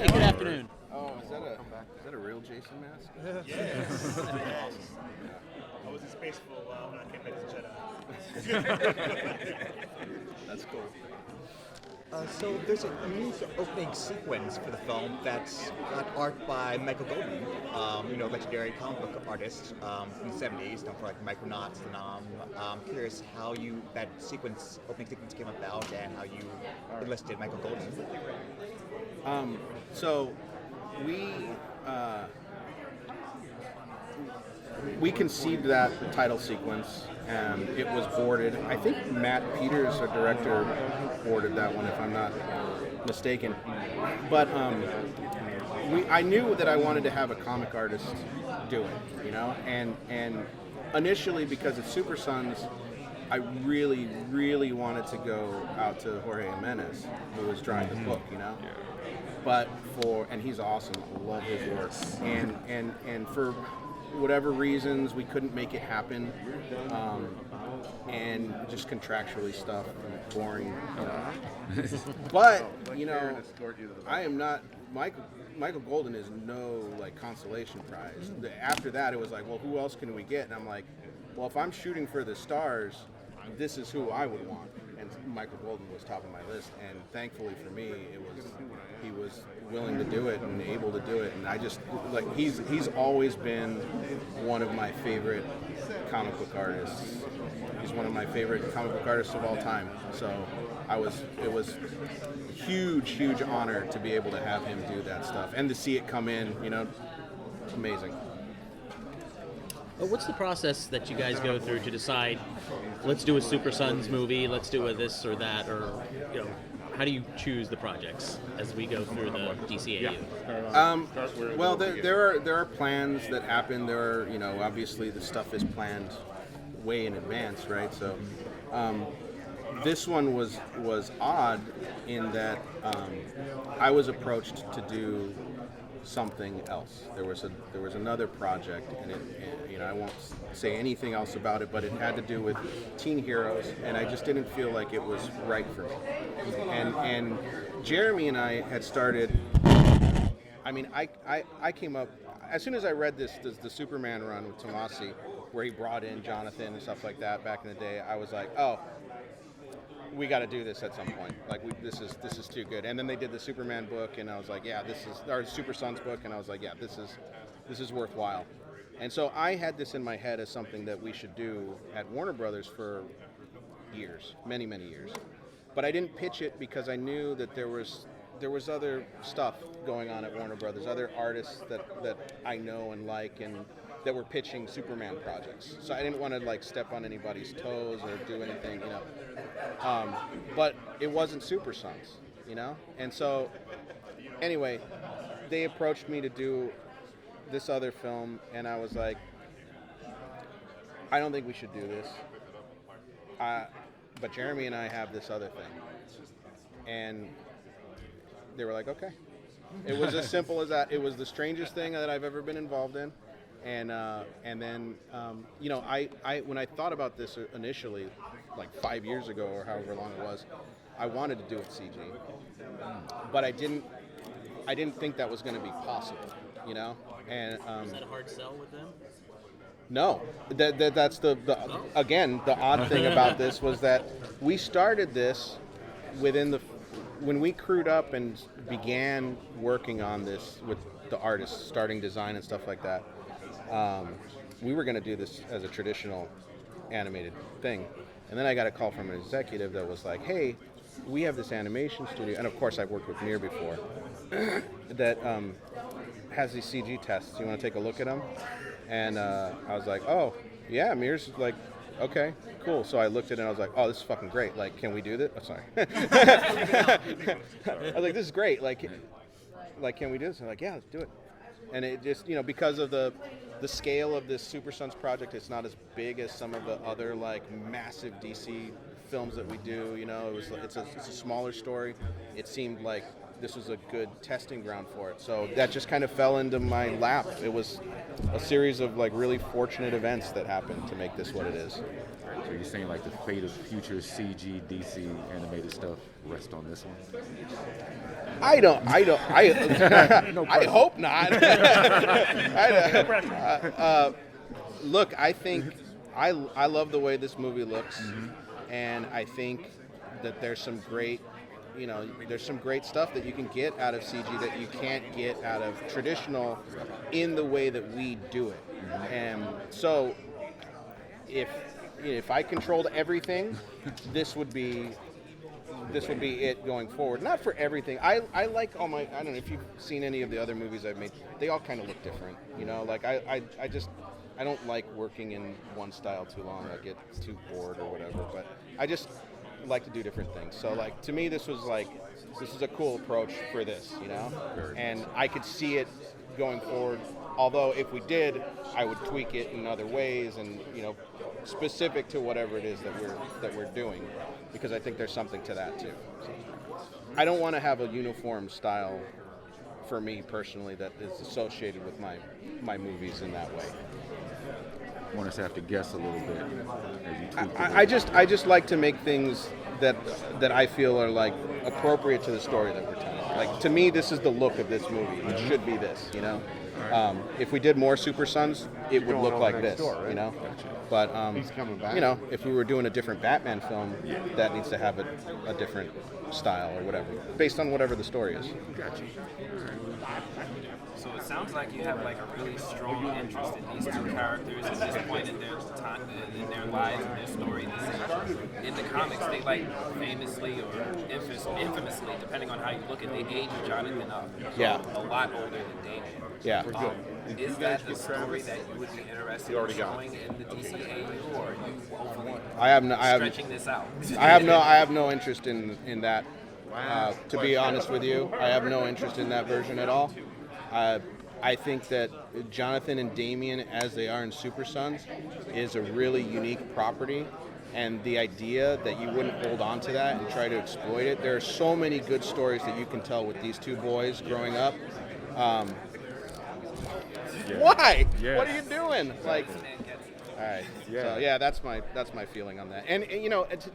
Hey, good afternoon. Oh, is that a real Jason mask? Yes. Awesome. I was in space for a while and I came back as Jedi. That's cool. So there's a unique opening sequence for the film that's got art by Michael Golden, legendary comic book artist from the 70s, known for like Micronauts. And I'm curious how that opening sequence came about and how you enlisted Michael Golden. So we conceived that title sequence, and it was boarded. I think Matt Peters, our director, boarded that one, if I'm not mistaken. But I knew that I wanted to have a comic artist do it, and initially, because it's Super Sons, I really, really wanted to go out to Jorge Jimenez, who was drawing the book, But and he's awesome. I love his work. And for whatever reasons, we couldn't make it happen, and just contractually stuff, and boring. But I am not Michael Golden is no consolation prize. After that, it was like, well, who else can we get? And I'm like, well, if I'm shooting for the stars, this is who I would want. And Michael Golden was top of my list, and thankfully for me, he was willing to do it and able to do it. And I just he's always been one of my favorite comic book artists. He's one of my favorite comic book artists of all time. So it was a huge honor to be able to have him do that stuff and to see it come in. It's amazing. What's the process that you guys go through to decide, let's do a Super Sons movie, let's do a this or that, or how do you choose the projects as we go through the DCAU? Well, there are plans that happen. There are, obviously the stuff is planned way in advance, right? So this one was odd in that I was approached to do something else. There was another project, and I won't say anything else about it, but it had to do with teen heroes, and I just didn't feel like it was right for me. And Jeremy and I had started. I mean, I came up as soon as I read the Superman run with Tomasi, where he brought in Jonathan and stuff like that back in the day. I was like, oh, we got to do this at some point. This is too good. And then they did the Superman book, and I was like, yeah, this is our Super Sons book, and I was like, yeah, this is worthwhile. And so I had this in my head as something that we should do at Warner Brothers for years, many years. But I didn't pitch it because I knew that there was other stuff going on at Warner Brothers, other artists that I know and like, and that were pitching Superman projects. So I didn't want to step on anybody's toes or do anything, But it wasn't Super Sons, And so, anyway, they approached me to do this other film, and I was like, I don't think we should do this. But Jeremy and I have this other thing. And they were like, okay. It was as simple as that. It was the strangest thing that I've ever been involved in. And then, I when I thought about this initially, 5 years ago or however long it was, I wanted to do it CG, but I didn't think that was going to be possible, And Was that a hard sell with them? No, that's again the odd thing about this was that we started this when we crewed up and began working on this with the artists, starting design and stuff like that. We were going to do this as a traditional animated thing. And then I got a call from an executive that was like, hey, we have this animation studio. And of course, I've worked with Mir before, that has these CG tests. You want to take a look at them? And I was like, oh, yeah, Mir's like, okay, cool. So I looked at it and I was like, oh, this is fucking great. Can we do this? Oh, sorry. I was like, this is great. Can we do this? And I'm like, yeah, let's do it. And it just, because of the scale of this Super Sons project, it's not as big as some of the other massive DC films that we do. It's a smaller story. It seemed like this was a good testing ground for it. So that just kind of fell into my lap. It was a series of really fortunate events that happened to make this what it is. So you're saying like the fate of future CG, DC animated stuff rests on this one? I hope not. Look, I think I love the way this movie looks, and I think that there's some great, there's some great stuff that you can get out of CG that you can't get out of traditional in the way that we do it. And so, if I controlled everything, this would be it going forward. Not for everything. I like all my. I don't know if you've seen any of the other movies I've made. They all kind of look different. Like I don't like working in one style too long. I get too bored or whatever. But I just like to do different things. So like to me, this is a cool approach for this. And I could see it going forward. Although if we did, I would tweak it in other ways and specific to whatever it is that we're doing, because I think there's something to that too. So, I don't want to have a uniform style for me personally that is associated with my movies in that way. I want us to have to guess a little bit as you tweak I just like to make things that I feel are like appropriate to the story that we're telling. Like to me, this is the look of this movie. It should be this, If we did more Super Sons, it would look like this, But He's coming back. If we were doing a different Batman film, that needs to have a different style or whatever, based on whatever the story is. Gotcha. So it sounds like you have like a really strong interest in these two characters at this point in their time, in their lives, and their story. In the comics, they famously or infamously, depending on how you look at the age of Jonathan up. Yeah. A lot older than Damian. Yeah. Is that the story that you would be interested in showing in the DCAU, or are you hopefully stretching this out? I have no interest in that. To be honest with you, I have no interest in that version at all. I think that Jonathan and Damian, as they are in Super Sons, is a really unique property. And the idea that you wouldn't hold on to that and try to exploit it. There are so many good stories that you can tell with these two boys growing up. Why? Yes. What are you doing? All right. So yeah, that's my feeling on that. And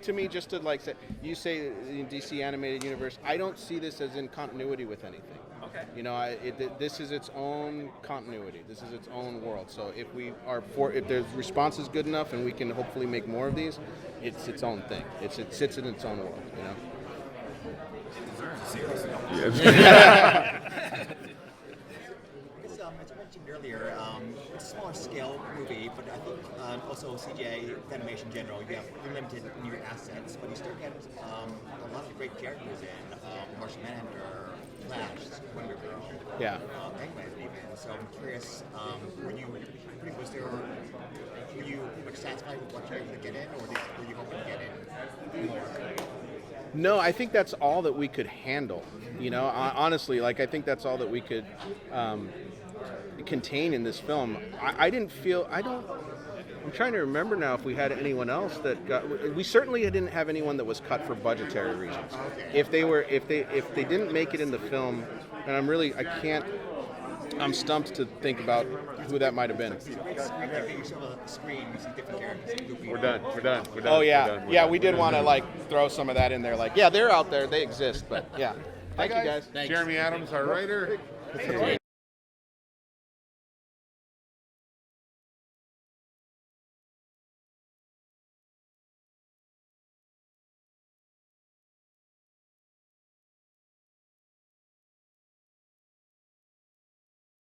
to me, just to say, you say in DC animated universe, I don't see this as in continuity with anything. Okay. This is its own continuity. This is its own world. So if the response is good enough, and we can hopefully make more of these, it's its own thing. It sits in its own world. As I mentioned earlier, it's a smaller scale movie, but I think also CGI animation in general, you have limited in your assets, but you still get a lot of great characters in Martian Manhunter, Flash, Wonder Girl, Penguin even. So I'm curious, were you satisfied with what you were able to get in, or were you hoping to get in more? No, I think that's all that we could handle. Honestly, I think that's all that we could contain in this film. I'm trying to remember now if we had anyone else that got. We certainly didn't have anyone that was cut for budgetary reasons. If they didn't make it in the film, and I'm stumped to think about who that might have been. We're done. Oh yeah, we did want to throw some of that in there. They're out there, they exist, but yeah. Thank you guys. Jeremy Adams, our writer.